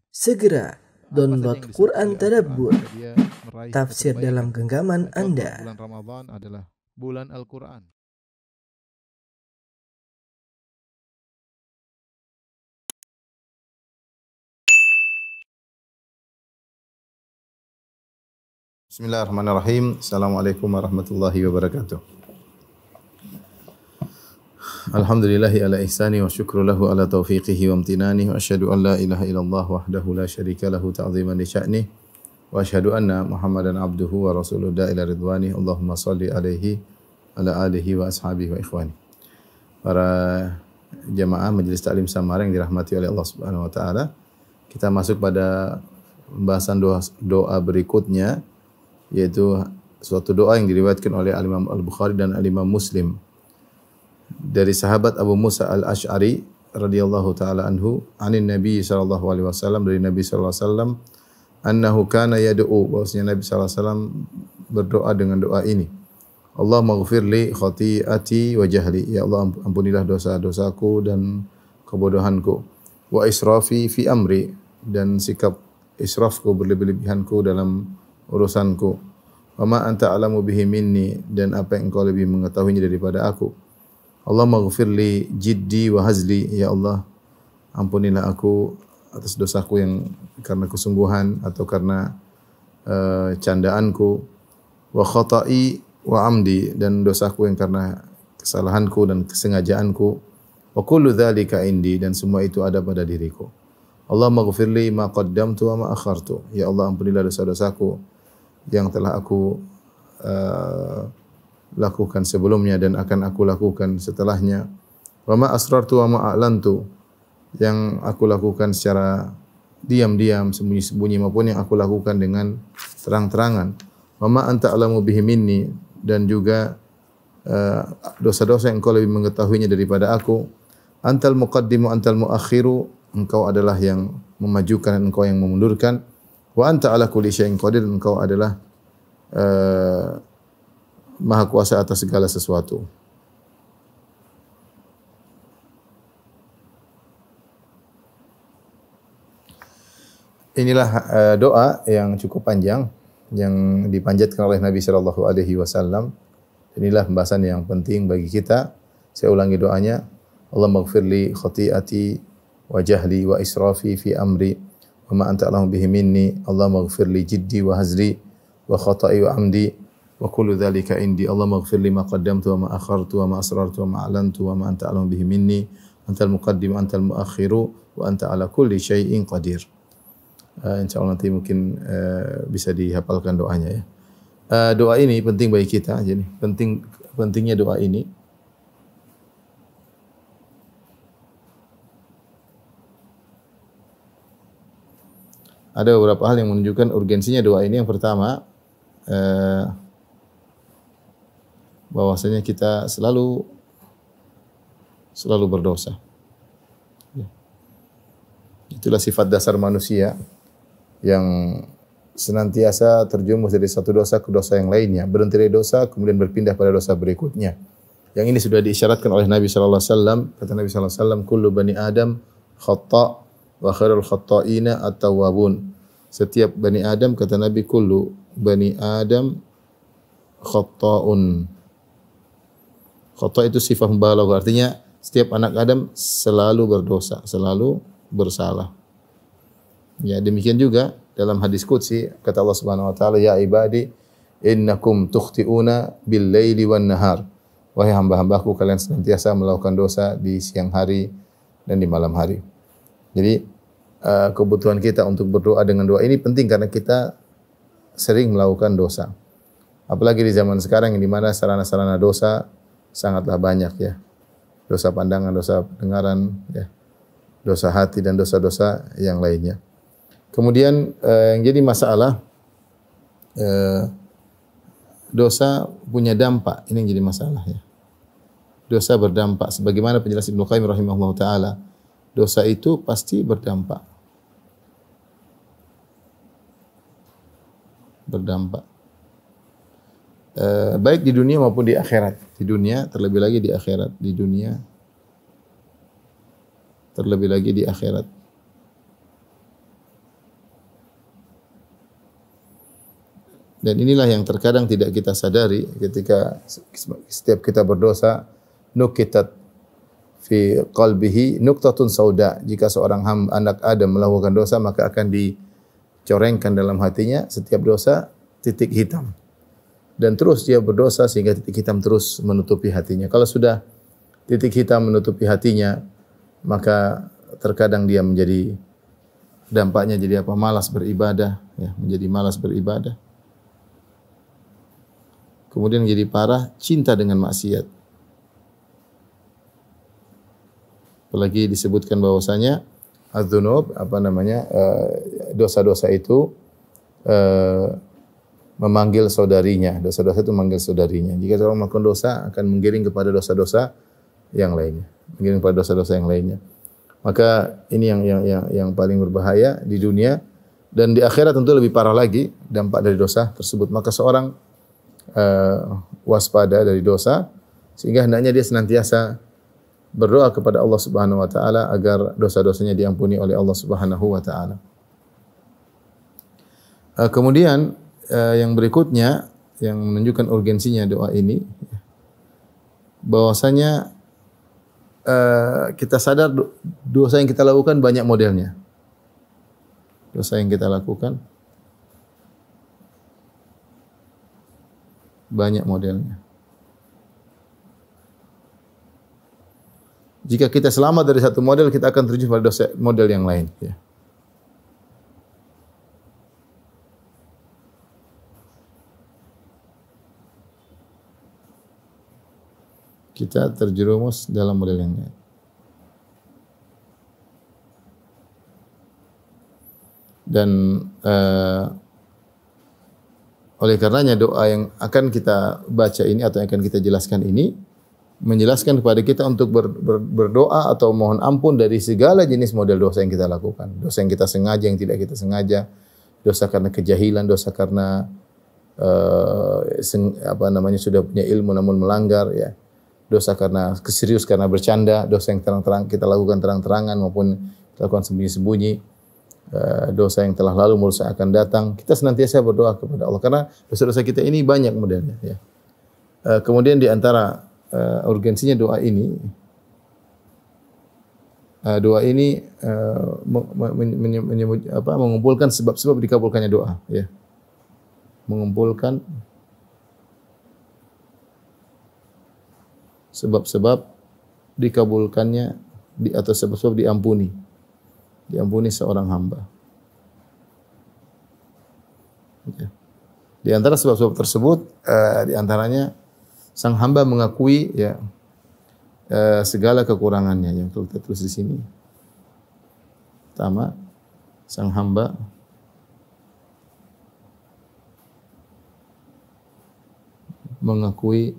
Segera download Quran Tadabbur, dia meraih tafsir kebaikan. dalam genggaman Contoh, Anda. bulan Ramadan adalah bulan Al-Quran. Bismillahirrahmanirrahim. Assalamualaikum warahmatullahi wabarakatuh. Alhamdulillahi ala ihsani wa syukru lahu ala taufiqihi wa amtinani wa asyhadu an la ilaha illallah wahdahu la syarika lahu ta'ziman li sya'nih wa asyhadu anna Muhammadan abduhu wa rasuluhu ila ridwani. Allahumma salli alaihi ala alihi wa ashabihi wa ikhwani. Para jamaah Majelis Taklim Samara yang dirahmati oleh Allah Subhanahu wa taala, kita masuk pada pembahasan doa berikutnya, yaitu suatu doa yang diriwayatkan oleh Al-Imam Al-Bukhari dan Al-Imam Muslim dari sahabat Abu Musa Al-Asy'ari radhiyallahu taala anhu, anin Nabi sallallahu alaihi wasallam, dari Nabi sallallahu alaihi wasallam, annahu kana yad'u, bahwasanya Nabi sallallahu alaihi wasallam berdoa dengan doa ini. Allahumma ighfir li khati'ati wa jahli, ya Allah ampunilah dosa-dosaku dan kebodohanku, wa israfi fi amri, dan sikap israfku, berlebih-lebihanku dalam urusanku, wa ma anta a'lamu bihi minni, dan apa yang engkau lebih mengetahuinya daripada aku. Allahumma ighfir li jiddi wa hazli, ya Allah ampunilah aku atas dosaku yang karena kesungguhan atau karena candaanku, wa khata'i wa amdi, dan dosaku yang karena kesalahanku dan kesengajaanku, wa kullu dzalika indi, dan semua itu ada pada diriku. Allahumma ighfir li ma qaddamtu wa ma akhartu, ya Allah ampunilah dosa-dosaku yang telah aku lakukan sebelumnya dan akan aku lakukan setelahnya. Wa ma asrartu wa ma a'lantu, yang aku lakukan secara diam-diam, sembunyi-sembunyi, maupun yang aku lakukan dengan terang-terangan. Wa ma anta a'lamu bihi minni, dan juga dosa-dosa yang engkau lebih mengetahuinya daripada aku. Antal muqaddimu antal muakhiru, engkau adalah yang memajukan dan engkau yang memundurkan. Wa anta ala kulli syai'in qadir, engkau adalah maha kuasa atas segala sesuatu. Inilah doa yang cukup panjang yang dipanjatkan oleh Nabi sallallahu alaihi wasallam. Inilah pembahasan yang penting bagi kita. Saya ulangi doanya. Allahumma ighfir li khati'ati wa jahli wa israfi fi amri wa ma anta a'lamu bihi minni. Allahumma ighfir li jiddi wa hazli wa khata'i wa amdi wa kullu dzalika indi. Allahumma ighfir li ma qaddamtu wa ma akhartu wa ma asrartu wa ma a'lantu wa ma anta a'lamu bihi minni. Antal muqaddim antal muakhiru wa anta ala kulli syai'in qadir. Insyaallah nanti mungkin bisa dihafalkan doanya ya. Doa ini penting bagi kita. Jadi pentingnya doa ini. Ada beberapa hal yang menunjukkan urgensinya doa ini. Yang pertama, bahwasanya kita selalu berdosa. Itulah sifat dasar manusia yang senantiasa terjumus dari satu dosa ke dosa yang lainnya, berhenti dari dosa kemudian berpindah pada dosa berikutnya. Yang ini sudah diisyaratkan oleh Nabi sallallahu alaihi wasallam. Kata Nabi sallallahu alaihi wasallam, kullu bani Adam khata' wa khairul khata'ina at-tawwabun. Setiap bani Adam, kata Nabi, kullu bani Adam khata'un. Khata' itu sifat mubalaghah, artinya setiap anak Adam selalu berdosa, selalu bersalah. Ya, demikian juga dalam hadis qudsi kata Allah Subhanahu wa taala, ya ibadi innakum tukhti'una bil laili wan nahar. Wahai hamba-hambaku, kalian senantiasa melakukan dosa di siang hari dan di malam hari. Jadi kebutuhan kita untuk berdoa dengan doa ini penting karena kita sering melakukan dosa. Apalagi di zaman sekarang yang di mana sarana-sarana dosa sangatlah banyak ya. Dosa pandangan, dosa pendengaran, ya. Dosa hati dan dosa-dosa yang lainnya. Kemudian yang jadi masalah dosa punya dampak. Ini yang jadi masalah ya. Dosa berdampak. Sebagaimana penjelasan Ibnu Qayyim rahimahullah taala, dosa itu pasti berdampak. Baik di dunia maupun di akhirat. Di dunia, terlebih lagi di akhirat. Di dunia, terlebih lagi di akhirat. Dan inilah yang terkadang tidak kita sadari ketika setiap kita berdosa, nukitat fi qalbihi nuqtatun sauda. Jika seorang anak Adam melakukan dosa, maka akan dicorengkan dalam hatinya setiap dosa titik hitam. Dan terus dia berdosa sehingga titik hitam terus menutupi hatinya. Kalau sudah titik hitam menutupi hatinya, maka terkadang dia menjadi dampaknya jadi apa? Malas beribadah, ya, menjadi malas beribadah. Kemudian jadi parah cinta dengan maksiat. Apalagi disebutkan bahwasanya az-dzunub dosa-dosa itu memanggil saudarinya. Dosa-dosa itu memanggil saudarinya. Jika seorang melakukan dosa akan menggiring kepada dosa-dosa yang lainnya. Menggiring kepada dosa-dosa yang lainnya. Maka ini yang paling berbahaya di dunia dan di akhirat tentu lebih parah lagi dampak dari dosa tersebut. Maka seorang waspada dari dosa sehingga hendaknya dia senantiasa berdoa kepada Allah Subhanahu wa taala agar dosa-dosanya diampuni oleh Allah Subhanahu wa taala. Kemudian yang berikutnya yang menunjukkan urgensinya doa ini bahwasanya kita sadar dosa yang kita lakukan banyak modelnya. Dosa yang kita lakukan banyak modelnya. Jika kita selamat dari satu model, kita akan terjun pada dosa model yang lain. Ya. Kita terjerumus dalam model yang lain. Dan oleh karenanya doa yang akan kita baca ini atau yang akan kita jelaskan ini menjelaskan kepada kita untuk berdoa atau mohon ampun dari segala jenis model dosa yang kita lakukan. Dosa yang kita sengaja, yang tidak kita sengaja, dosa karena kejahilan, dosa karena sudah punya ilmu namun melanggar, ya. Dosa karena keserius, karena bercanda, dosa yang terang-terang kita lakukan terang-terangan maupun kita lakukan sembunyi-sembunyi. Dosa yang telah lalu, dosa akan datang. Kita senantiasa berdoa kepada Allah karena dosa-dosa kita ini banyak modelnya. Ya. Kemudian di antara urgensinya doa ini mengumpulkan sebab-sebab dikabulkannya doa. Ya. Mengumpulkan sebab-sebab dikabulkannya atau sebab-sebab diampuni seorang hamba. Ya. Di antara sebab-sebab tersebut, di antaranya sang hamba mengakui ya segala kekurangannya yang kita tulis di sini. Pertama, sang hamba mengakui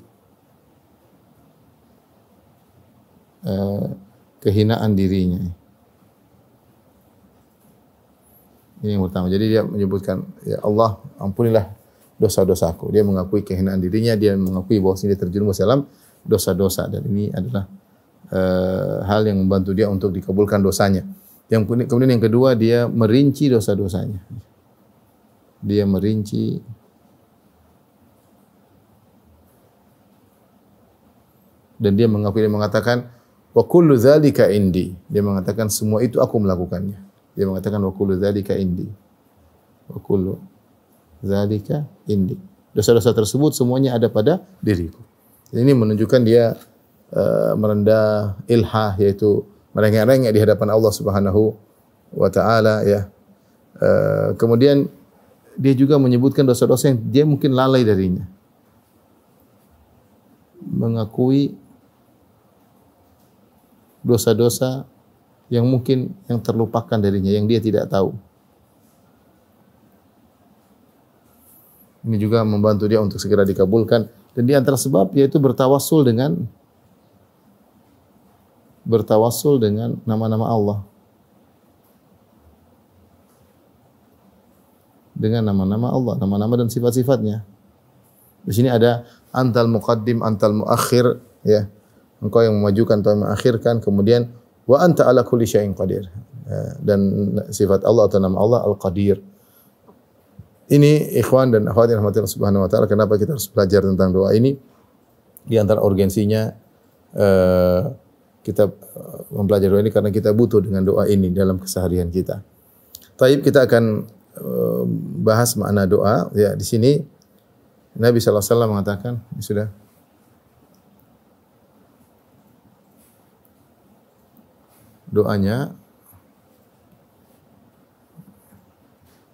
kehinaan dirinya. Ini yang pertama. Jadi dia menyebutkan, ya Allah, ampunilah dosa-dosaku. Dia mengakui kehinaan dirinya, dia mengakui bahwa dia terjerumus dalam dosa-dosa dan ini adalah hal yang membantu dia untuk dikabulkan dosanya. Kemudian yang kedua, dia merinci dosa-dosanya. Dia merinci dan dia mengakui, dia mengatakan wa kullu dzalika indi. Dia mengatakan semua itu aku melakukannya. Dia mengatakan wa kullu dzalika indi. Wa kullu dzalika indi. Dosa-dosa tersebut semuanya ada pada diriku. Ini menunjukkan dia merendah ilhah, yaitu merengek-rengek di hadapan Allah Subhanahu wa taala, ya. Kemudian dia juga menyebutkan dosa-dosa yang dia mungkin lalai darinya. Mengakui dosa-dosa yang mungkin yang terlupakan darinya, yang dia tidak tahu. Ini juga membantu dia untuk segera dikabulkan. Dan di antara sebab yaitu bertawassul dengan nama-nama Allah. Dengan nama-nama Allah, nama-nama dan sifat-sifatnya. Di sini ada antal muqaddim, antal muakhir, ya. Engkau yang memajukan atau mengakhirkan, kemudian wa anta ala kulli syai'in qadir. Dan sifat Allah atau nama Allah Al-Qadir. Ini ikhwan dan akhwat yang rahmatillah subhanahu wa ta'ala, kenapa kita harus belajar tentang doa ini? Di antara urgensinya kita mempelajari doa ini karena kita butuh dengan doa ini dalam keseharian kita. Taib, kita akan bahas makna doa. Ya, di sini Nabi sallallahu alaihi wasallam mengatakan, ini sudah doanya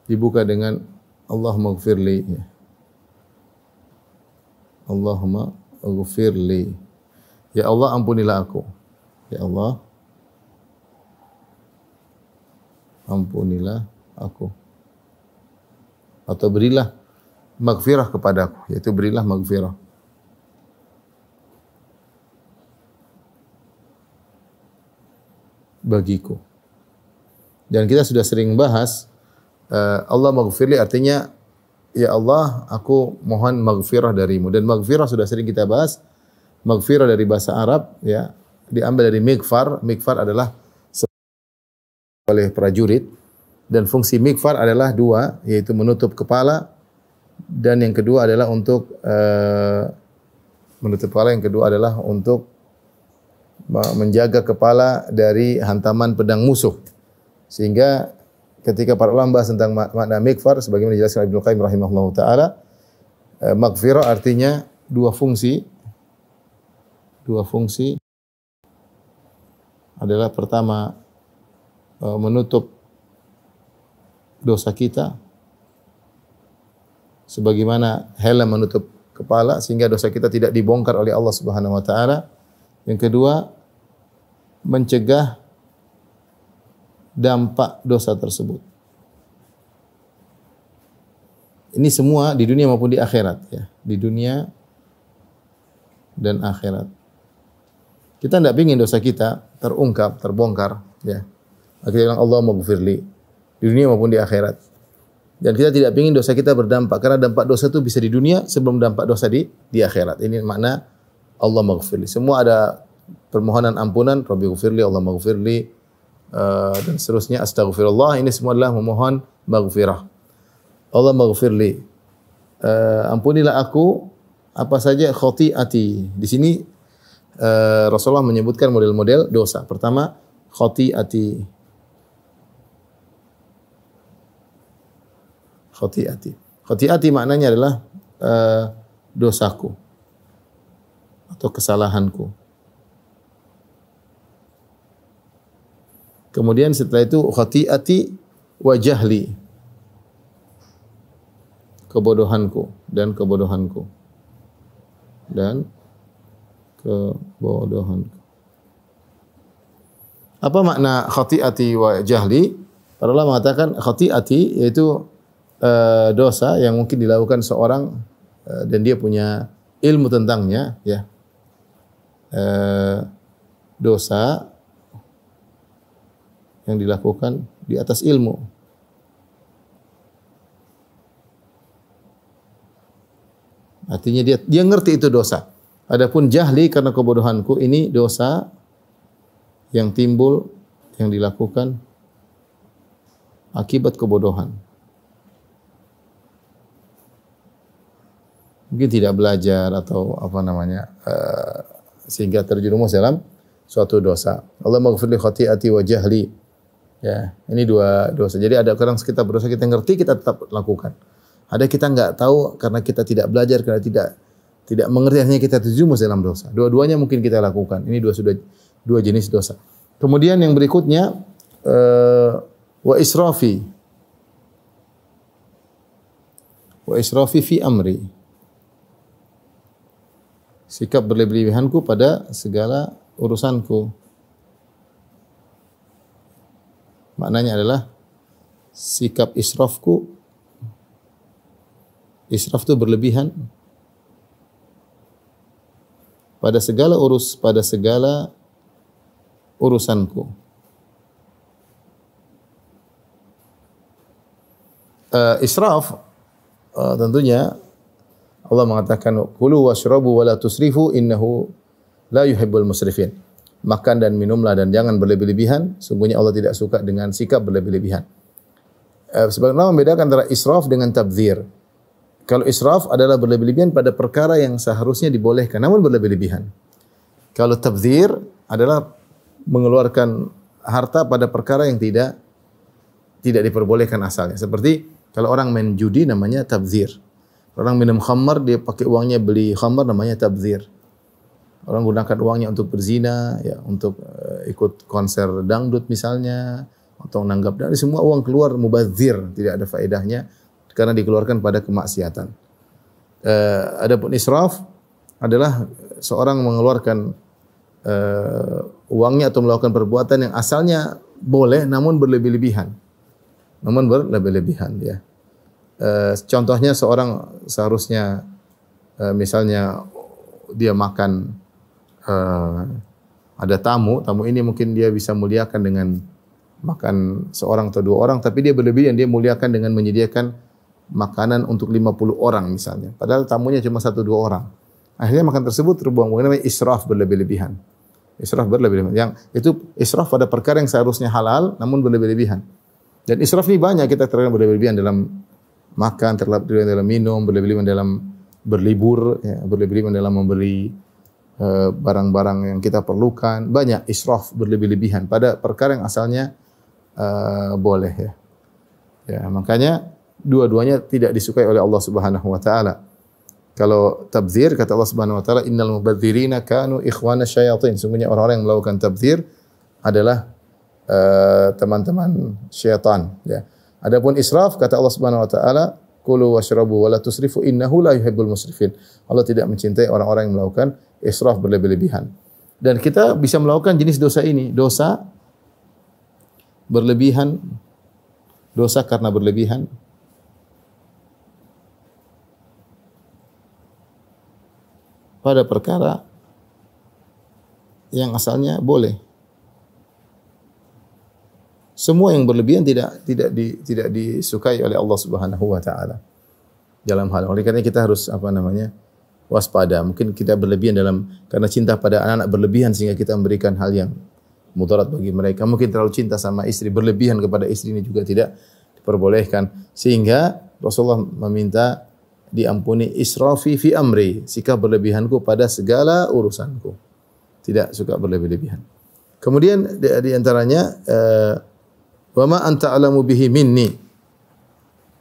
dibuka dengan Allahumma ighfirli. Allahumma ighfirli. Ya Allah, ampunilah aku. Ya Allah, ampunilah aku. Atau berilah maghfirah kepadaku, yaitu berilah maghfirah. Bagiku. Dan kita sudah sering bahas Allah maghfirli artinya ya Allah, aku mohon maghfirah darimu. Dan maghfirah sudah sering kita bahas. Maghfirah dari bahasa Arab ya, diambil dari mighfar. Mighfar adalah oleh prajurit, dan fungsi mighfar adalah dua, yaitu menutup kepala, dan yang kedua adalah untuk menutup kepala, yang kedua adalah untuk menjaga kepala dari hantaman pedang musuh. Sehingga ketika para ulama bahas tentang makna mighfar, sebagaimana dijelaskan Ibnu Qayyim rahimahullahu taala, maghfirah artinya dua fungsi. Dua fungsi adalah pertama menutup dosa kita sebagaimana helm menutup kepala sehingga dosa kita tidak dibongkar oleh Allah Subhanahu wa taala. Yang kedua, mencegah dampak dosa tersebut. Ini semua di dunia maupun di akhirat ya, di dunia dan akhirat. Kita tidak ingin dosa kita terungkap, terbongkar ya. Akhirnya bilang Allah maghfirli di dunia maupun di akhirat. Dan kita tidak ingin dosa kita berdampak, karena dampak dosa itu bisa di dunia sebelum dampak dosa di akhirat. Ini makna Allah maghfirli. Semua ada permohonan ampunan, Rabbi ghfirli, Allah maghfirli, dan seterusnya, astaghfirullah. Ini semua adalah memohon maghfirah. Allah maghfirli, ampunilah aku apa saja khati'ati. Di sini Rasulullah menyebutkan model-model dosa. Pertama, khati'ati. Khati'ati. Khati'ati maknanya adalah dosaku atau kesalahanku. Kemudian setelah itu khati'ati wa jahli. Kebodohanku dan kebodohanku. Dan kebodohanku. Apa makna khati'ati wa jahli? Para ulama mengatakan khati'ati yaitu dosa yang mungkin dilakukan seorang dan dia punya ilmu tentangnya ya. Dosa yang dilakukan di atas ilmu. Artinya dia ngerti itu dosa. Adapun jahli karena kebodohanku, ini dosa yang timbul yang dilakukan akibat kebodohan. Mungkin tidak belajar atau apa namanya sehingga terjerumus dalam suatu dosa. Allah maghfirli khati'ati wa jahli. Ya, ini dua dosa. Jadi ada kadang kita berdosa, kita ngerti, kita tetap lakukan. Ada kita enggak tahu karena kita tidak belajar, karena tidak mengerti, hanya kita terjerumus dalam dosa. Dua-duanya mungkin kita lakukan. Ini dua jenis dosa. Kemudian yang berikutnya wa israfi. Wa israfi fi amri. Sikap berlebihanku pada segala urusanku. Maknanya adalah sikap israfku. Israf itu berlebihan pada segala urusanku. Israf tentunya Allah mengatakan kulu washrabu wala tusrifu innahu la yuhibbul musrifin. Makan dan minumlah dan jangan berlebih-lebihan, sungguhnya Allah tidak suka dengan sikap berlebih-lebihan. sebagian ulama membedakan antara israf dengan tabdzir. Kalau israf adalah berlebih-lebihan pada perkara yang seharusnya dibolehkan, namun berlebih-lebihan. Kalau tabdzir adalah mengeluarkan harta pada perkara yang tidak diperbolehkan asalnya. Seperti kalau orang main judi namanya tabdzir. Orang minum khamar, dia pakai uangnya beli khamar namanya tabdzir. Orang gunakan uangnya untuk berzina, ya, untuk ikut konser dangdut misalnya, atau nanggap dari semua uang keluar mubadzir, tidak ada faedahnya karena dikeluarkan pada kemaksiatan. Adapun israf adalah seorang mengeluarkan uangnya atau melakukan perbuatan yang asalnya boleh namun berlebih-lebihan. Ya. Contohnya seorang seharusnya misalnya dia makan, ada tamu ini mungkin dia bisa muliakan dengan makan seorang atau dua orang, tapi dia berlebihan, dia muliakan dengan menyediakan makanan untuk 50 orang misalnya. Padahal tamunya cuma 1-2 orang. Akhirnya makan tersebut terbuang. Namanya israf, berlebih-lebihan. Israf berlebih-lebihan. Yang itu israf pada perkara yang seharusnya halal namun berlebih-lebihan. Dan israf ini banyak, kita terkadang berlebih-lebihan dalam makan, berlebih-lebihan dalam minum, berlebih-lebihan dalam berlibur, ya, berlebih-lebihan dalam membeli barang-barang yang kita perlukan. Banyak israf, berlebih-lebihan pada perkara yang asalnya boleh, ya. Ya, makanya dua-duanya tidak disukai oleh Allah Subhanahu wa taala. Kalau tabdzir, kata Allah Subhanahu wa taala, innal mubadzirina kanu ikhwana syayatin. Sungguhnya orang-orang yang melakukan tabdzir adalah teman-teman syaitan, ya. Adapun israf, kata Allah Subhanahu wa taala, kulu washrabu wa la tusrifu innahu la yuhibbul musrifin. Allah tidak mencintai orang-orang yang melakukan israf, berlebih-lebihan. Dan kita bisa melakukan jenis dosa ini, dosa berlebihan, dosa karena berlebihan, pada perkara yang asalnya boleh. Semua yang berlebihan tidak disukai oleh Allah Subhanahu wa taala. Dalam hal oleh karena kita harus waspada. Mungkin kita berlebihan karena cinta pada anak-anak berlebihan sehingga kita memberikan hal yang mudarat bagi mereka. Mungkin terlalu cinta sama istri, berlebihan kepada istri ini juga tidak diperbolehkan. Sehingga Rasulullah meminta diampuni israfi fi amri, sikap berlebihanku pada segala urusanku. Tidak suka berlebih-lebihan. Kemudian di antaranya wa ma anta alamu bihi minni.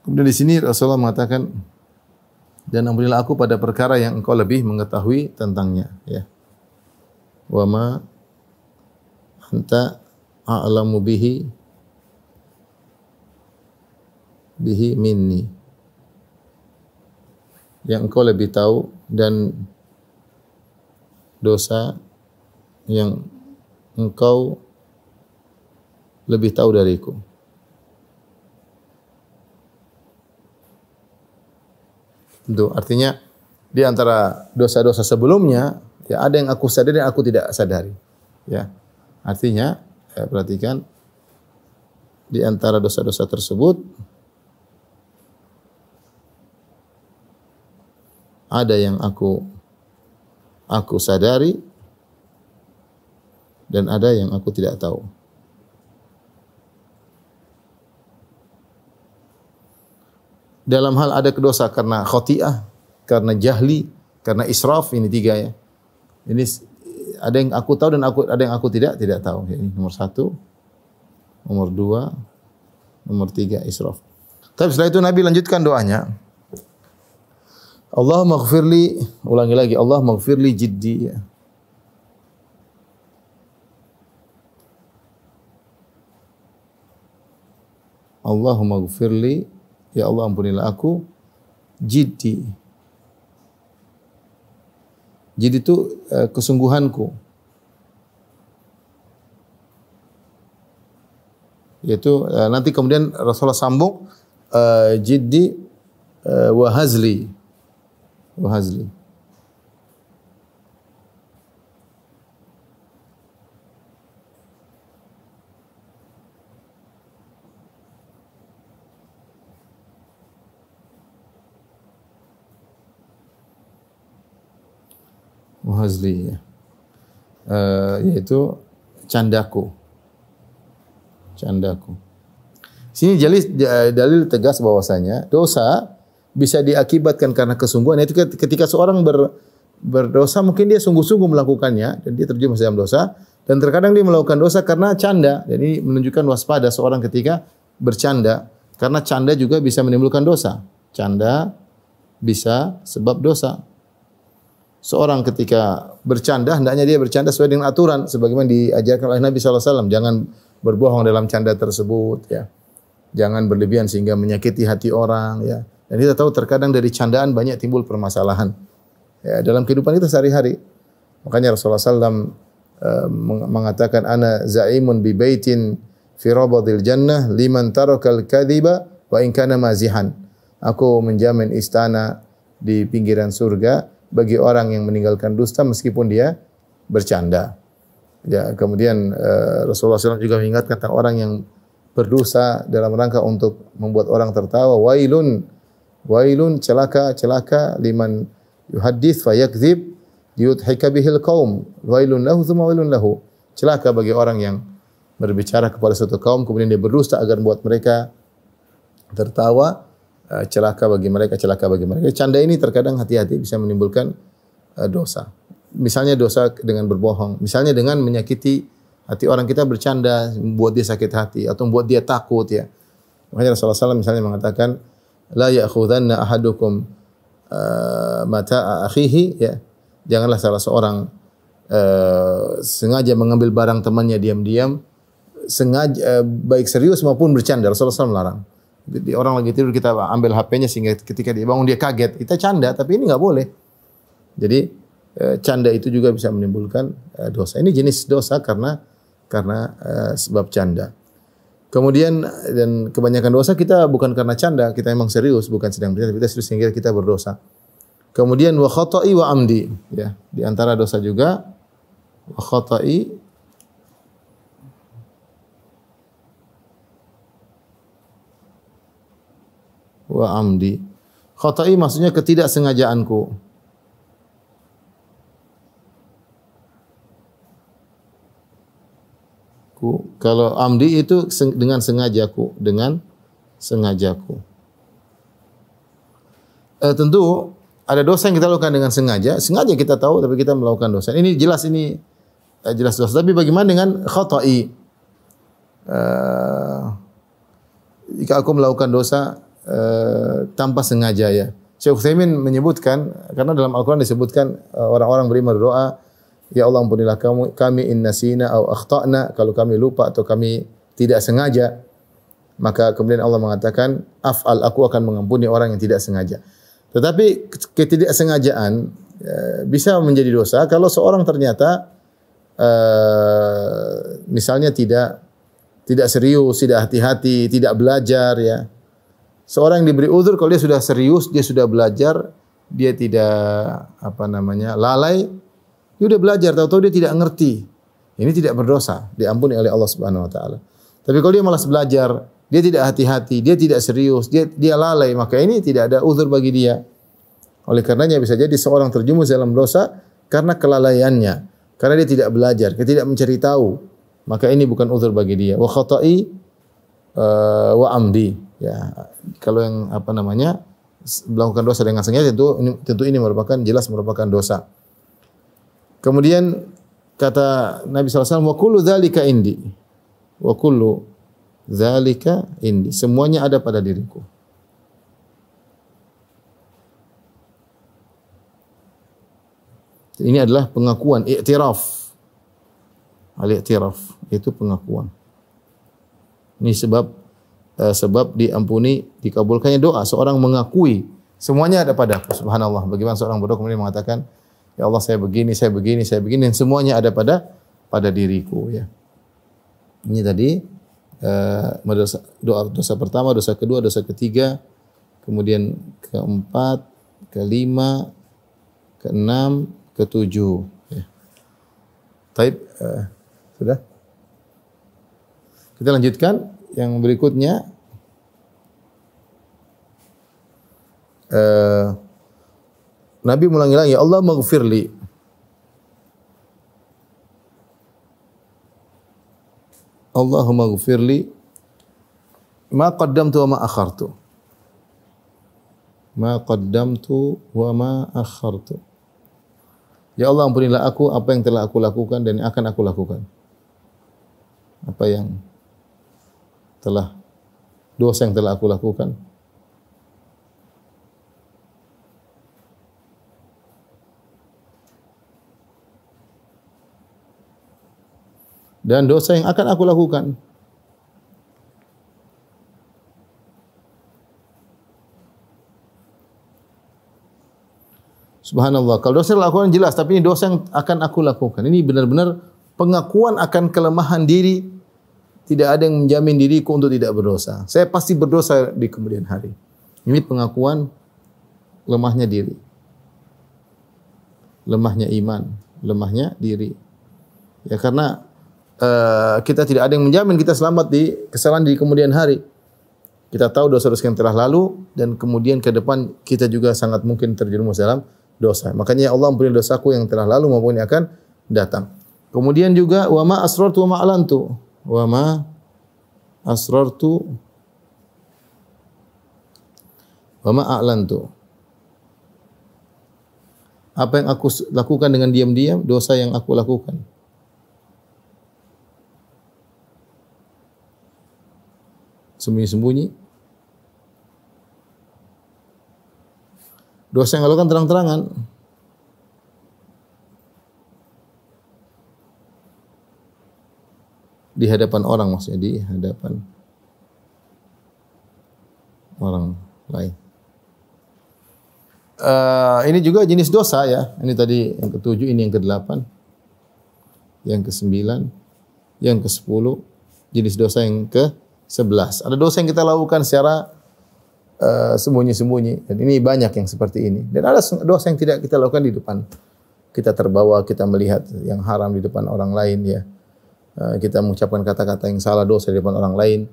Kemudian di sini Rasulullah mengatakan, dan ampunilah aku pada perkara yang engkau lebih mengetahui tentangnya, ya. Wa ma anta a'lamu bihi minni. Yang engkau lebih tahu dan dosa yang engkau lebih tahu dariku. Itu artinya di antara dosa-dosa sebelumnya, ya, ada yang aku sadari dan aku tidak sadari. Ya. Artinya, perhatikan di antara dosa-dosa tersebut ada yang aku sadari dan ada yang aku tidak tahu. Dalam hal ada dosa karena khoti'ah, karena jahli, karena israf, ini 3, ya. Ini ada yang aku tahu dan ada yang aku tidak tahu. Ini nomor 1, nomor 2, nomor 3 israf. Tapi setelah itu Nabi lanjutkan doanya. Allahumma ighfirli, ulangi lagi, Allahumma ighfirli jiddi, ya. Allahumma ighfirli, ya Allah ampunilah aku jiddi. Jiddi itu kesungguhanku. Yaitu nanti kemudian Rasulullah sambung jiddi wa hazli. Wa hazli. Wahazli, ya. Yaitu candaku. Sini dalil tegas bahwasanya dosa bisa diakibatkan karena kesungguhan. Itu ketika seorang berdosa mungkin dia sungguh-sungguh melakukannya dan dia terjerumus dalam dosa, dan terkadang dia melakukan dosa karena canda. Jadi menunjukkan waspada seorang ketika bercanda, karena canda juga bisa menimbulkan dosa. Canda bisa sebab dosa. Seorang ketika bercanda, hendaknya dia bercanda sesuai dengan aturan sebagaimana diajarkan oleh Nabi SAW. Jangan berbohong dalam canda tersebut, ya. Jangan berlebihan sehingga menyakiti hati orang, ya. Dan kita tahu terkadang dari candaan banyak timbul permasalahan, ya, dalam kehidupan kita sehari-hari. Makanya Rasulullah SAW mengatakan, ana za'imun bi baitin fi rabadil jannah liman tarakal kadhiba wa in kana mazihan. Aku menjamin istana di pinggiran surga bagi orang yang meninggalkan dusta meskipun dia bercanda. Ya, kemudian Rasulullah SAW juga mengingatkan tentang orang yang berdosa dalam rangka untuk membuat orang tertawa. Wailun, celaka liman yuhaddits fayakdzib yudhika bihil qaum. Wailun lahu tsumma wailun lahu. Celaka bagi orang yang berbicara kepada suatu kaum kemudian dia berdusta agar membuat mereka tertawa. Celaka bagi mereka. Canda ini terkadang hati-hati bisa menimbulkan dosa. Misalnya dosa dengan berbohong, misalnya dengan menyakiti hati orang. Kita bercanda membuat dia sakit hati atau membuat dia takut, ya. Makanya Rasulullah SAW misalnya mengatakan, la ya'khudhanna ahadukum mata'a akhihi, ya. Janganlah salah seorang sengaja mengambil barang temannya diam-diam, sengaja baik serius maupun bercanda. Rasulullah SAW melarang. Di orang lagi tidur kita ambil HP-nya sehingga ketika dia bangun dia kaget. Kita canda, tapi ini enggak boleh. Jadi canda itu juga bisa menimbulkan dosa. Ini jenis dosa karena sebab canda. Kemudian dan kebanyakan dosa kita bukan karena canda, kita memang serius, bukan sedang bercanda, kita serius sehingga kita berdosa. Kemudian wa khata'i wa amdi, ya. Di antara dosa juga wa khata'i wa amdi. Khata'i maksudnya ketidaksengajaanku. Kalau amdi itu dengan sengajaku, tentu ada dosa yang kita lakukan dengan sengaja kita tahu tapi kita melakukan dosa. Ini jelas dosa. Tapi bagaimana dengan khata'i? Jika aku melakukan dosa tanpa sengaja, ya. Syekh Utsaimin menyebutkan, karena dalam Al-Qur'an disebutkan orang-orang beriman berdoa, ya Allah ampunilah kami in nasina au akhtana, kalau kami lupa atau kami tidak sengaja. Maka kemudian Allah mengatakan, af'al, aku akan mengampuni orang yang tidak sengaja. Tetapi ketidaksengajaan bisa menjadi dosa kalau seorang ternyata misalnya tidak serius, tidak hati-hati, tidak belajar, ya. Seorang yang diberi uzur kalau dia sudah serius, dia sudah belajar, dia tidak lalai, dia sudah belajar, tahu-tahu dia tidak ngerti. Ini tidak berdosa, diampuni oleh Allah Subhanahu wa taala. Tapi kalau dia malas belajar, dia tidak hati-hati, dia tidak serius, dia lalai, maka ini tidak ada uzur bagi dia. Oleh karenanya bisa jadi seorang terjumus dalam dosa karena kelalaiannya, karena dia tidak belajar, dia tidak mencari tahu. Maka ini bukan uzur bagi dia. Wa khata'i wa amdi. Ya, kalau yang melakukan dosa dengan sengaja tentu ini jelas merupakan dosa. Kemudian kata Nabi SAW, wa kullu dzalika indi. Wa kullu dzalika indi. Semuanya ada pada diriku. Ini adalah pengakuan, i'tiraf. Al-i'tiraf itu pengakuan. Ini sebab diampuni, dikabulkannya doa. Seorang mengakui semuanya ada padaku. Subhanallah. Bagaimana seorang berdoa kemudian mengatakan, ya Allah saya begini, dan semuanya ada pada diriku, ya. Ini tadi dosa pertama, dosa kedua, dosa ketiga, kemudian keempat, kelima, keenam, ketujuh. Ya. Taib, sudah. Kita lanjutkan yang berikutnya. Nabi mengulangi, ya Allah maghfirli. Allahumma ghfirli ma qaddamtu wa ma akhartu. Ma qaddamtu wa ma akhartu. Ya Allah, ampunilah aku apa yang telah aku lakukan dan yang akan aku lakukan. Apa yang dosa yang telah aku lakukan. Dan dosa yang akan aku lakukan. Subhanallah. Kalau dosa yang lakukan jelas, tapi ini dosa yang akan aku lakukan. Ini benar-benar pengakuan akan kelemahan diri. Tidak ada yang menjamin diriku untuk tidak berdosa. Saya pasti berdosa di kemudian hari. Ini pengakuan lemahnya diri. Lemahnya iman, lemahnya diri. Ya karena kita tidak ada yang menjamin kita selamat di kesalahan di kemudian hari. Kita tahu dosa-dosa yang telah lalu dan kemudian ke depan kita juga sangat mungkin terjerumus dalam dosa. Makanya ya Allah, ampuni dosaku yang telah lalu maupun yang akan datang. Kemudian juga wa ma asrartu wa ma a'lantu. Wa ma asrartu wa ma a'lantu. Apa yang aku lakukan dengan diam-diam, dosa yang aku lakukan. Sembunyi-sembunyi. Dosa yang lakukan terang-terangan. Di hadapan orang, maksudnya di hadapan orang lain. Ini juga jenis dosa ya. Ini tadi yang ketujuh, ini yang kedelapan, yang kesembilan, yang kesepuluh. Jenis dosa yang ke-11. Ada dosa yang kita lakukan secara sembunyi-sembunyi. Dan ini banyak yang seperti ini. Dan ada dosa yang tidak kita lakukan di depan. Kita terbawa, kita melihat yang haram di depan orang lain ya. Kita mengucapkan kata-kata yang salah, dosa di depan orang lain.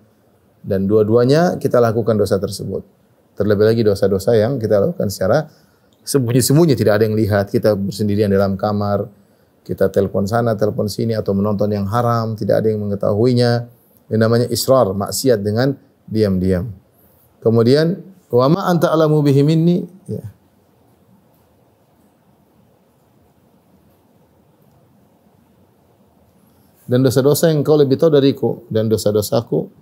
Dan dua-duanya kita lakukan dosa tersebut. Terlebih lagi dosa-dosa yang kita lakukan secara sembunyi-sembunyi, tidak ada yang lihat. Kita bersendirian dalam kamar, kita telepon sana, telepon sini, atau menonton yang haram, tidak ada yang mengetahuinya. Ini namanya israr, maksiat dengan diam-diam. Kemudian wa ma anta alamu bihi minni, ya. Dan dosa-dosa yang kau lebih tahu dariku, dan dosa-dosaku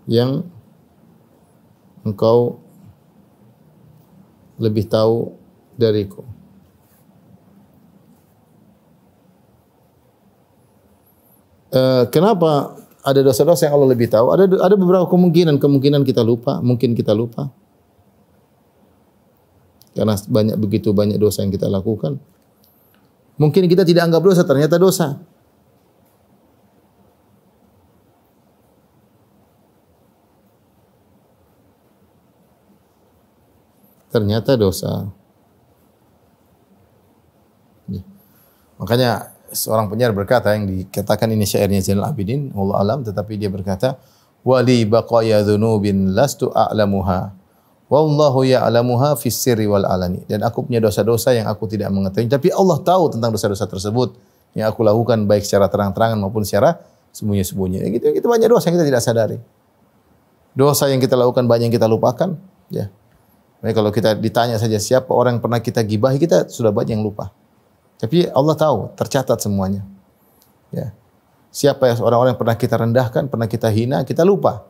yang engkau lebih tahu dariku. Kenapa ada dosa-dosa yang Allah lebih tahu? Ada beberapa kemungkinan kita lupa, mungkin kita lupa. Karena begitu banyak dosa yang kita lakukan. Mungkin kita tidak anggap dosa, ternyata dosa. Ternyata dosa. Makanya seorang penyair berkata, yang dikatakan ini syairnya Zainal Abidin, wallahu alam, tetapi dia berkata, wali baqaya dzunubin lastu a'lamuha wallahu ya'lamuha fis sirri wal alani. Dan aku punya dosa-dosa yang aku tidak mengetahui, tapi Allah tahu tentang dosa-dosa tersebut yang aku lakukan baik secara terang-terangan maupun secara sembunyi-sembunyi. Gitu banyak dosa yang kita tidak sadari. Dosa yang kita lakukan banyak yang kita lupakan, ya. Jadi kalau kita ditanya saja siapa orang yang pernah kita gibahi, kita sudah banyak yang lupa. Tapi Allah tahu, tercatat semuanya. Ya. Siapa ya orang-orang yang pernah kita rendahkan, pernah kita hina, kita lupa.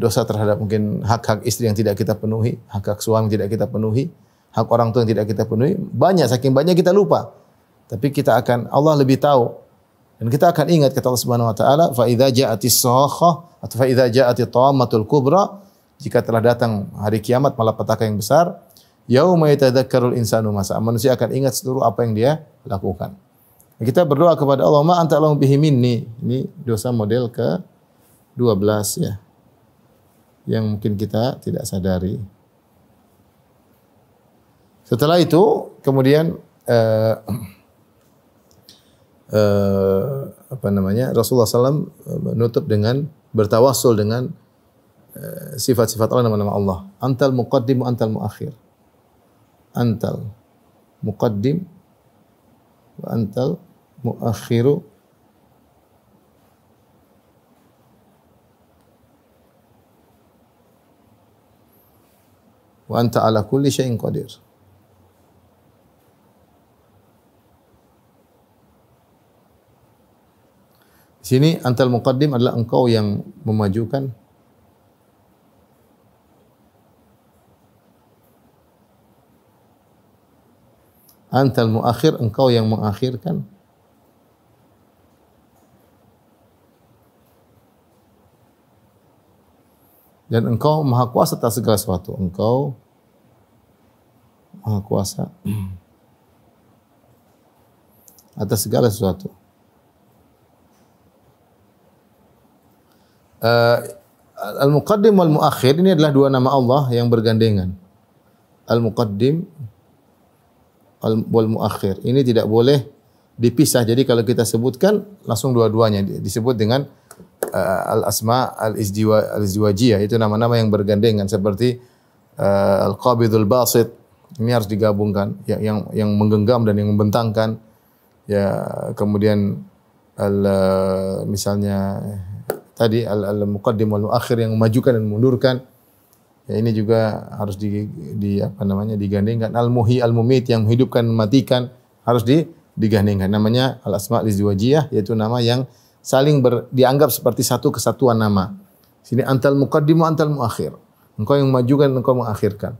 Dosa terhadap mungkin hak-hak istri yang tidak kita penuhi, hak-hak suami yang tidak kita penuhi, hak orang tua yang tidak kita penuhi, banyak, saking banyak kita lupa. Tapi Allah lebih tahu. Dan kita akan ingat kata Allah Subhanahu wa taala, fa idza ja'atis sakhah atau fa idza ja'atit tammatul kubra, jika telah datang hari kiamat, malapetaka yang besar, yauma yatadzakkarul insanu masa, manusia akan ingat seluruh apa yang dia lakukan. Kita berdoa kepada Allah, ma anta alam bihi minni. Ini dosa model ke-12 ya. Yang mungkin kita tidak sadari. Setelah itu kemudian Rasulullah SAW menutup dengan bertawassul dengan sifat-sifat Allah, nama-nama Allah. Antal muqaddim wa antal muakhir. Antal muqaddim wa antal muakhiru wa anta ala kulli syai'in qadir. Di sini antal muqaddim adalah engkau yang memajukan. Antal muakhir, engkau yang mengakhirkan. Dan engkau maha kuasa atas segala sesuatu. Engkau maha kuasa atas segala sesuatu. Al-Muqaddim wal Muakhir ini adalah dua nama Allah yang bergandengan. Al-Muqaddim wal Muakhir. Ini tidak boleh dipisah. Jadi kalau kita sebutkan langsung dua-duanya disebut dengan al-asma al-izdiwajiyah. Itu nama-nama yang bergandengan seperti al-Qabidul Basit. Ini harus digabungkan yang menggenggam dan yang membentangkan. Ya, kemudian misalnya tadi al-muqaddim wal muakhir yang memajukan dan memundurkan. Ya, ini juga harus digandengkan. Al-muhyi al-mumit yang menghidupkan dan mematikan harus digandengkan. Namanya al-asma' al-izdiwajiyah, yaitu nama yang saling dianggap seperti satu kesatuan nama. Sini antal muqaddim wa antal muakhir. Engkau yang memajukan, engkau mengakhirkan.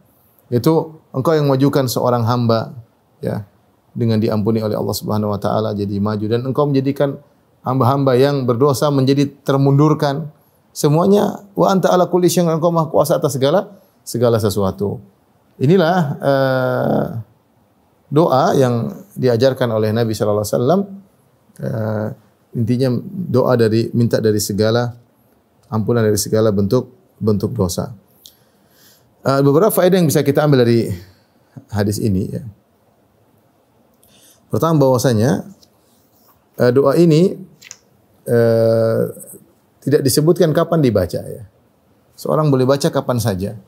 Itu engkau yang memajukan seorang hamba, ya, dengan diampuni oleh Allah Subhanahu wa taala jadi maju, dan engkau menjadikan hamba-hamba yang berdosa menjadi termundurkan. Semuanya wa anta ala kulli syai'in, engkau maha kuasa atas segala sesuatu. Inilah doa yang diajarkan oleh Nabi sallallahu alaihi wasallam. Intinya doa minta dari segala ampunan dari segala bentuk dosa. Beberapa faedah yang bisa kita ambil dari hadis ini, ya. Pertama, bahwasanya doa ini tidak disebutkan kapan dibaca, ya. Seorang boleh baca kapan saja.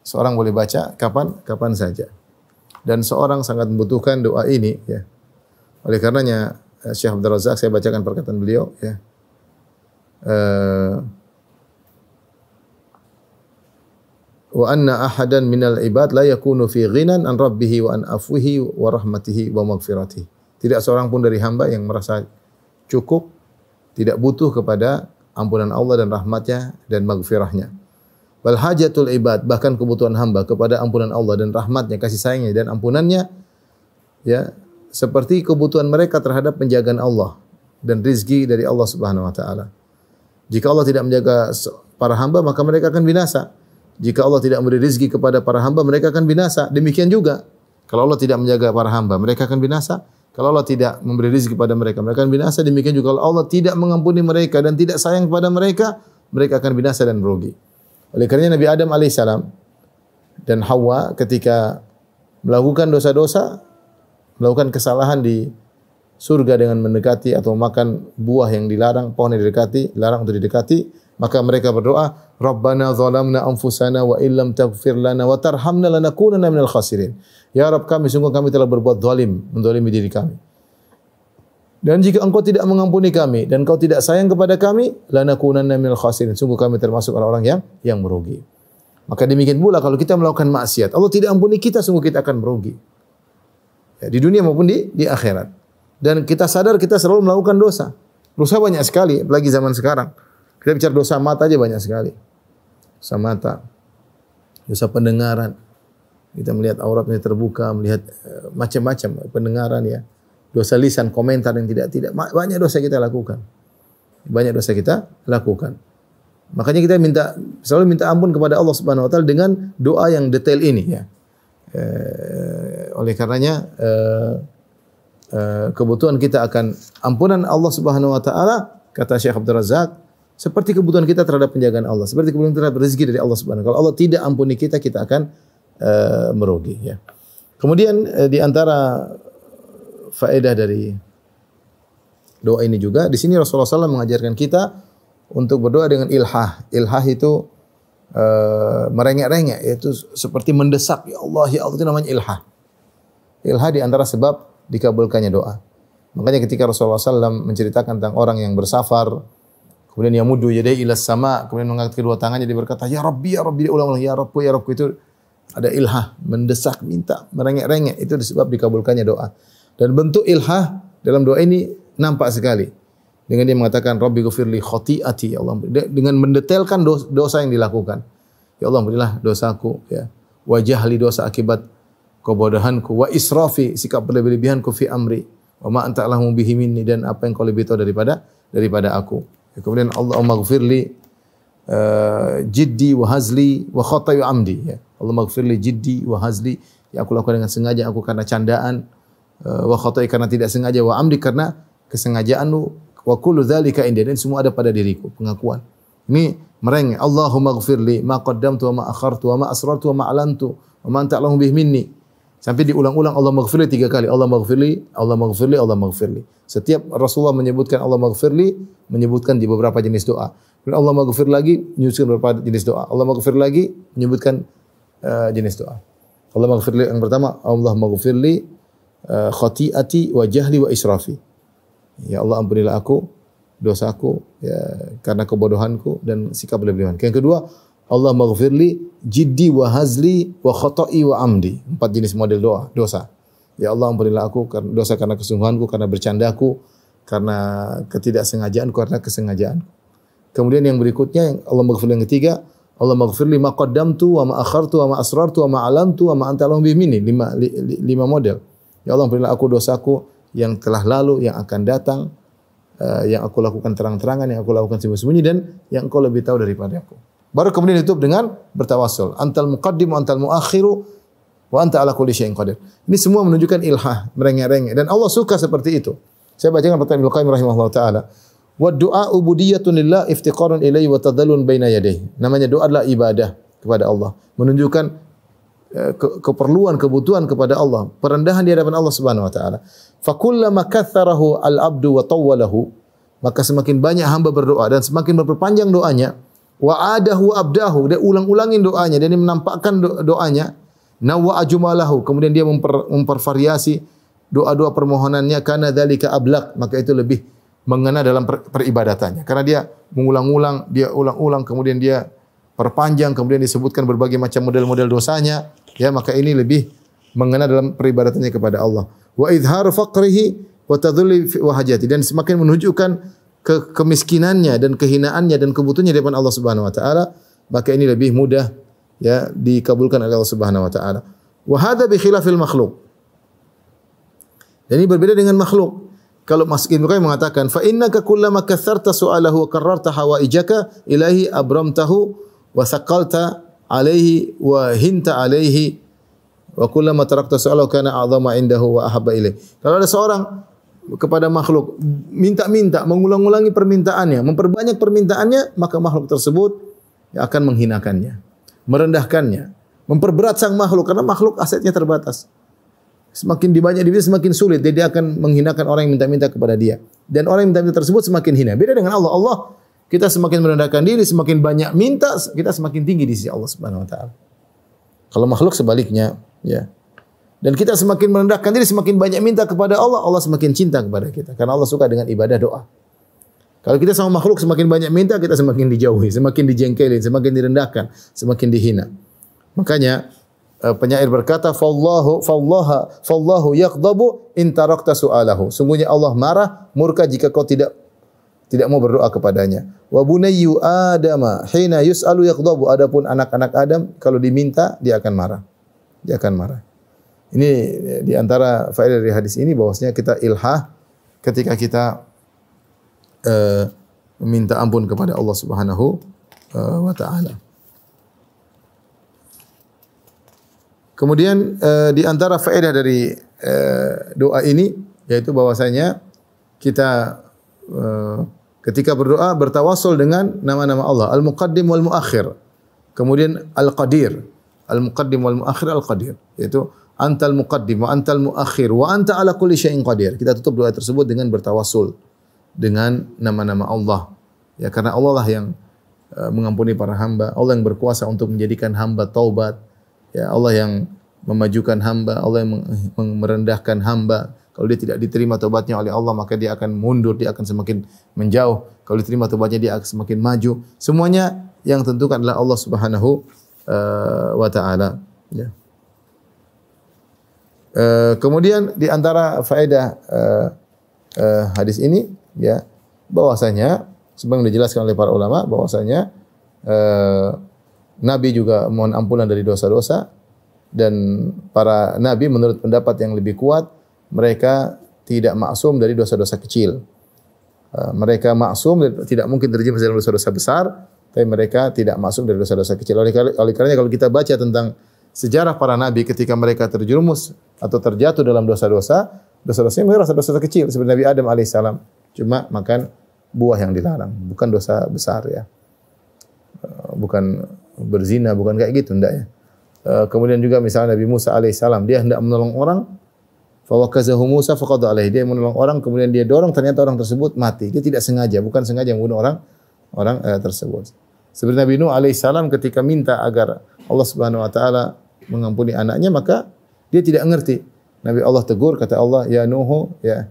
Seorang boleh baca kapan saja. Dan seorang sangat membutuhkan doa ini, ya. Oleh karenanya Syekh Abdul Razak, saya bacakan perkataan beliau, ya. Wa anna ahadan minal ibad la yakunu fi ghinan an rabbih wa an afwihi wa rahmatihi wa maghfiratihi. Tidak seorang pun dari hamba yang merasa cukup, tidak butuh kepada ampunan Allah dan rahmatnya dan maghfirahnya. Bal hajatul ibad, bahkan kebutuhan hamba kepada ampunan Allah dan rahmatnya, kasih sayangnya dan ampunannya, ya, seperti kebutuhan mereka terhadap penjagaan Allah dan rizki dari Allah Subhanahu wa taala. Jika Allah tidak menjaga para hamba, maka mereka akan binasa. Jika Allah tidak memberi rizki kepada para hamba, mereka akan binasa. Demikian juga, kalau Allah tidak menjaga para hamba, mereka akan binasa. Kalau Allah tidak memberi rizki kepada mereka, mereka akan binasa. Demikian juga, kalau Allah tidak mengampuni mereka dan tidak sayang kepada mereka, mereka akan binasa dan merugi. Oleh kerana Nabi Adam AS dan Hawa ketika melakukan dosa-dosa, melakukan kesalahan di surga dengan mendekati atau makan buah yang dilarang, pohon yang dilarang untuk didekati, maka mereka berdoa, Rabbana zalamna anfusana wa illam taghfir lana wa tarhamna lanakunanna minal khasirin. Ya Rabb kami, sungguh kami telah berbuat zalim, menzalimi diri kami. Dan jika engkau tidak mengampuni kami dan engkau tidak sayang kepada kami, lanakunanna minal khasirin. Sungguh kami termasuk orang-orang yang merugi. Maka demikian pula kalau kita melakukan maksiat, Allah tidak ampuni kita, sungguh kita akan merugi. Ya, di dunia maupun di akhirat. Dan kita sadar kita selalu melakukan dosa. Dosa banyak sekali, apalagi zaman sekarang. Kita bicara dosa mata aja banyak sekali. Dosa mata, dosa pendengaran. Kita melihat auratnya terbuka, melihat macam-macam pendengaran, ya. Dosa lisan, komentar yang tidak. Banyak dosa kita lakukan. Banyak dosa kita lakukan. Makanya kita selalu minta ampun kepada Allah Subhanahu wa taala dengan doa yang detail ini, ya. Oleh karenanya kebutuhan kita akan ampunan Allah Subhanahu wa taala, kata Syekh Abdul Razak, seperti kebutuhan kita terhadap penjagaan Allah, seperti kebutuhan terhadap rezeki dari Allah Subhanahu wa taala. Kalau Allah tidak ampuni kita, kita akan merugi, ya. Kemudian di antara faedah dari doa ini juga, di sini Rasulullah SAW mengajarkan kita untuk berdoa dengan ilhah. Ilhah itu merengek-rengek, yaitu seperti mendesak, ya Allah, itu namanya ilhah. Ilhah di antara sebab dikabulkannya doa. Makanya ketika Rasulullah SAW menceritakan tentang orang yang bersafar, kemudian yamudu yadayhi ila sama, kemudian mengangkat kedua tangannya, dia berkata, ya Rabbi, dia ulang-ulang, ya Rabbi, itu ada ilhah, mendesak, minta, merengek-rengek, itu disebab dikabulkannya doa. Dan bentuk ilhah dalam doa ini nampak sekali. Dengan dia mengatakan Rabbi ghfirli khati'ati, ya Allah, dengan mendetailkan dosa yang dilakukan. Ya Allah, berilah dosaku, ya. Wa jahli, dosa akibat kebodohanku, wa israfi, sikap berlebihanku fi amri, wa ma anta a'lamu bihi minni, dan apa yang kau lebih tahu daripada aku. Ya, kemudian Allahumma ghfirli jiddi wa hazli wa khata'i wa amdi, ya. Allahumma ghfirli jiddi wa hazli, yang aku lakukan dengan sengaja, aku karena candaan, wa khata'i karena tidak sengaja, wa amdi karena kesengajaanmu, wa kullu dzalika indi, dan semua ada pada diriku, pengakuan. Ini merengek, Allahumma ghfirli ma qaddamtu wa ma akhartu wa ma asrartu wa ma a'lantu wa ma anta a'lamu bihi minni. Sampai diulang-ulang Allahumma ghfirli 3 kali. Allahumma ghfirli, Allahumma ghfirli, Allahumma ghfirli. Setiap Rasulullah menyebutkan Allahumma ghfirli, menyebutkan di beberapa jenis doa. Kemudian Allahumma ghfir lagi, menyebutkan beberapa jenis doa. Allahumma ghfir lagi, menyebutkan jenis doa. Allahumma ghfirli yang pertama, Allahumma ghfirli khati'ati wa jahli wa israfi. Ya Allah, ampunilah aku dosaku, ya, karena kebodohanku dan sikap berlebihan. Yang kedua, Allah maghfirli jiddi wa hazli wa khata'i wa amdi. 4 jenis model dosa. Ya Allah, ampunilah aku karena dosa, karena kesungguhanku, karena bercandaku, karena ketidaksengajaanku, karena kesengajaan. Kemudian yang berikutnya, Allah maghfirli yang ketiga, Allah maghfirli ma qaddamtu wa ma akhartu wa ma asrartu wa ma alantu wa ma anta a'lamu bihi minni. 5 model. Ya Allah, ampunilah aku dosaku yang telah lalu, yang akan datang, yang aku lakukan terang-terangan, yang aku lakukan sembunyi-sembunyi, dan yang engkau lebih tahu daripada aku. Baru kemudian ditutup dengan bertawassul. Antal muqaddim wa antal muakhiru wa anta ala kulli syai'in qadir. Ini semua menunjukkan ilhah, merengek-rengek, dan Allah suka seperti itu. Saya bacakan perkataan Ibnu Qayyim rahimahullah taala. Wa du'a ubudiyatun lillah iftiqarun ilaihi wa tadallun baina yadayhi. Namanya doa adalah ibadah kepada Allah, menunjukkan keperluan, kebutuhan kepada Allah, perendahan di hadapan Allah Subhanahu wa taala. Fa kullama katsarahu al-'abdu wa tawwalahu, maka semakin banyak hamba berdoa dan semakin berperpanjang doanya, wa adahu abdahu, dia ulang-ulangin doanya, dan dia menampakkan doanya, nawwa ajmalahu, kemudian dia mempervariasi doa-doa permohonannya, kana dzalika ablaq, maka itu lebih mengena dalam peribadatannya, karena dia mengulang-ulang, dia ulang-ulang, kemudian dia perpanjang, kemudian disebutkan berbagai macam model-model dosanya, ya, maka ini lebih mengena dalam peribadatannya kepada Allah. Wa idhar faqrihi wa tadhulli wa hajati, dan semakin menunjukkan kemiskinannya dan kehinaannya dan kebutuhannya di depan Allah Subhanahu wa taala, maka ini lebih mudah, ya, dikabulkan oleh Allah Subhanahu wa taala. Wa hadza bi khilafil makhluq. Dan ini berbeda dengan makhluk. Kalau Mas Ibnu Qayyim mengatakan, fa innaka kullama katsarta su'alahu wa karrarta hawaijaka ilahi abramtahu wa saqalta alaihi wa hinta alaihi wa kullama tarakta su'alahu kana a'zama indahu wa ahabba ilaihi. Kalau ada seorang kepada makhluk minta-minta, mengulang-ulangi permintaannya, memperbanyak permintaannya, maka makhluk tersebut akan menghinakannya, merendahkannya, memperberat sang makhluk, karena makhluk asetnya terbatas. Semakin dibanyak dia semakin sulit, dia akan menghinakan orang yang minta-minta kepada dia. Dan orang yang minta-minta tersebut semakin hina. Beda dengan Allah. Allah, kita semakin merendahkan diri, semakin banyak minta, kita semakin tinggi di sisi Allah Subhanahu wa taala. Kalau makhluk sebaliknya, ya. Dan kita semakin merendahkan diri, semakin banyak minta kepada Allah, Allah semakin cinta kepada kita. Karena Allah suka dengan ibadah doa. Kalau kita sama makhluk semakin banyak minta, kita semakin dijauhi, semakin dijengkelin, semakin direndahkan, semakin dihina. Makanya penyair berkata, fallahu yaqdabu in tarakta su'alahu. Sungguhnya Allah marah, murka jika kau tidak mau berdoa kepadanya. Wa bunayyu adama hina yus'alu yaqdabu. Adapun anak-anak Adam kalau diminta dia akan marah. Dia akan marah. Ini di antara faedah dari hadis ini, bahwasanya kita ilhah ketika kita meminta ampun kepada Allah Subhanahu wa taala. Kemudian di antara faedah dari doa ini, yaitu bahwasanya kita ketika berdoa bertawassul dengan nama-nama Allah, Al-Muqaddim wal Muakhir. Kemudian Al-Qadir, Al-Muqaddim wal Muakhir, Al-Qadir, yaitu Antal Muqaddim wa Antal Muakhir wa Anta ala kulli syai'in qadir. Kita tutup doa tersebut dengan bertawassul dengan nama-nama Allah. Ya, karena Allah lah yang mengampuni para hamba, Allah yang berkuasa untuk menjadikan hamba taubat. Ya, Allah yang memajukan hamba, Allah yang merendahkan hamba. Kalau dia tidak diterima taubatnya oleh Allah, maka dia akan mundur, dia akan semakin menjauh. Kalau diterima taubatnya, dia akan semakin maju. Semuanya yang tentukan adalah Allah Subhanahu wa taala. Ya. Kemudian di antara faedah hadis ini, ya, bahwasanya sebagaimana dijelaskan oleh para ulama, bahwasanya Nabi juga mohon ampunan dari dosa-dosa, dan para Nabi menurut pendapat yang lebih kuat mereka tidak maksum dari dosa-dosa kecil. Mereka maksum, tidak mungkin terjerumus dalam dosa-dosa besar, tapi mereka tidak maksum dari dosa-dosa kecil. Oleh karenanya kalau kita baca tentang sejarah para nabi ketika mereka terjerumus atau terjatuh dalam dosa-dosa, dosa-dosanya mereka dosa-dosa kecil seperti Nabi Adam alaihissalam, cuma makan buah yang dilarang, bukan dosa besar ya. Bukan berzina, bukan kayak gitu, enggak ya. Kemudian juga misalnya Nabi Musa alaihissalam, dia hendak menolong orang, fawakazahu Musa faqada alaihi, dia menolong orang, kemudian dia dorong, ternyata orang tersebut mati. Dia tidak sengaja, bukan sengaja membunuh orang tersebut. Seperti Nabi Nuh alaihissalam ketika minta agar Allah Subhanahu wa taala mengampuni anaknya, maka dia tidak mengerti. Nabi Allah tegur, kata Allah, ya Nuh, ya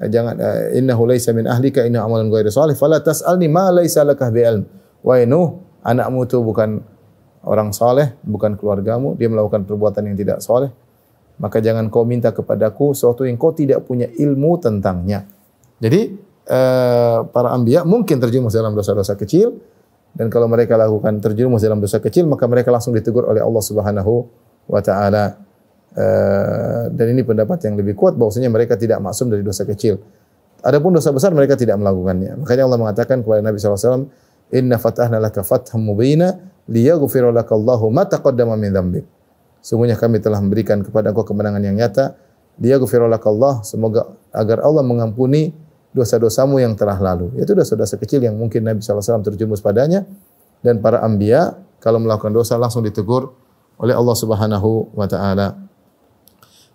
jangan, innahu laisa min ahlika, innahu amalan ghairu salih, fala tas'alni ma laisa laka bi'ilm. Wahai Nuh, anakmu itu bukan orang saleh, bukan keluargamu, dia melakukan perbuatan yang tidak saleh, maka jangan kau minta kepadaku sesuatu yang kau tidak punya ilmu tentangnya. Jadi para anbiya mungkin terjerumus dalam dosa-dosa kecil, dan kalau mereka lakukan terjerumus dalam dosa kecil, maka mereka langsung ditegur oleh Allah Subhanahu wa taala. Dan ini pendapat yang lebih kuat bahwasanya mereka tidak maksum dari dosa kecil. Adapun dosa besar mereka tidak melakukannya. Makanya Allah mengatakan kepada Nabi sallallahu alaihi wasallam, "Inna fatahna laka fatham mubina liyaghfira lakallahu ma taqaddama min dzambik." Sungguhnya kami telah memberikan kepada engkau kemenangan yang nyata, liyaghfira lakallahu, semoga agar Allah mengampuni dosa-dosamu yang telah lalu. Itu dosa-dosa kecil yang mungkin Nabi sallallahu alaihi wasallam terjerumus padanya, dan para anbiya kalau melakukan dosa langsung ditegur oleh Allah Subhanahu wa taala.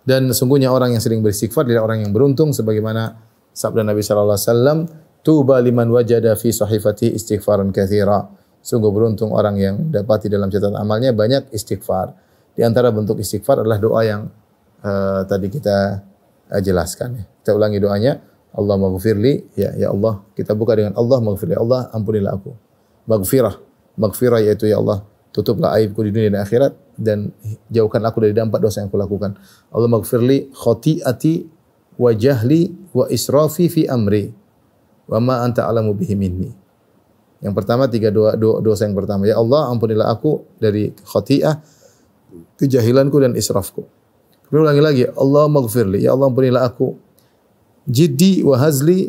Dan sesungguhnya orang yang sering beristighfar adalah orang yang beruntung, sebagaimana sabda Nabi sallallahu alaihi wasallam, "Tuba liman wajada fi sahifati istighfaran katsira." Sungguh beruntung orang yang dapati dalam catatan amalnya banyak istighfar. Di antara bentuk istighfar adalah doa yang tadi kita jelaskan. Kita ulangi doanya, Allah maghfirli, ya Allah, kita buka dengan Allah maghfirli, Allah ampunilah aku. Maghfirah yaitu ya Allah, tutuplah aibku di dunia dan akhirat, dan jauhkan aku dari dampak dosa yang aku lakukan. Allah maghfirli khati'ati wa jahli wa israfi fi amri wa ma anta alamu bihi minni. Yang pertama, dosa yang pertama, ya Allah ampunilah aku dari khati'ah, kejahilanku dan israfku. Kemudian ulangi lagi, Allah maghfirli, ya Allah ampunilah aku jiddi wa hazli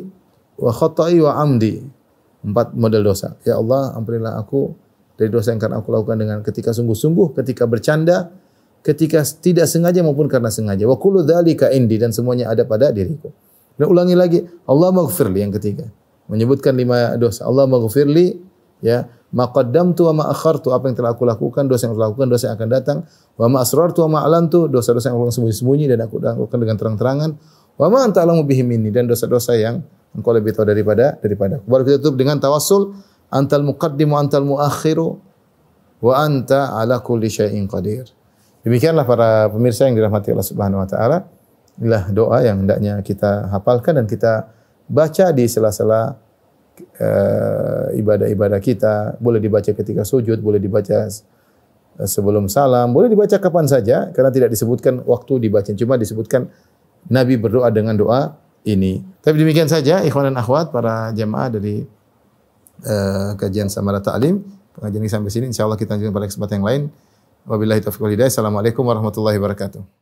wa khata'i wa amdi. 4 model dosa. Ya Allah ampunilah aku dari dosa yang akan aku lakukan dengan ketika sungguh-sungguh, ketika bercanda, ketika tidak sengaja maupun karena sengaja. Wa kullu dzalika indi, dan semuanya ada pada diriku. Dan ulangi lagi, Allah maghfirli yang ketiga. Menyebutkan 5 dosa. Allah maghfirli, ya, ma qaddamtu wa ma akhartu, apa yang telah aku lakukan, dosa yang telah aku lakukan, dosa yang akan datang. Wa ma asrartu wa ma alantu, dosa-dosa yang aku lakukan sembunyi-sembunyi dan aku lakukan dengan terang-terangan. Wa ma anta alamu bihi minni, dan dosa-dosa yang engkau lebih tahu daripada. Baru kita tutup dengan tawassul, antal muqaddim wa antal muakhiru wa anta ala kulli syai'in qadir. Demikianlah para pemirsa yang dirahmati Allah Subhanahu wa taala. Inilah doa yang hendaknya kita hafalkan dan kita baca di sela-sela ibadah-ibadah kita. Boleh dibaca ketika sujud, boleh dibaca sebelum salam, boleh dibaca kapan saja karena tidak disebutkan waktu dibaca, cuma disebutkan Nabi berdoa dengan doa ini. Tapi demikian saja ikhwan dan akhwat para jemaah dari kajian Samara Ta'lim. Pengajian ini sampai sini, insyaallah kita lanjutkan pada kesempatan yang lain. Wabillahi taufiq wal hidayah. Assalamualaikum warahmatullahi wabarakatuh.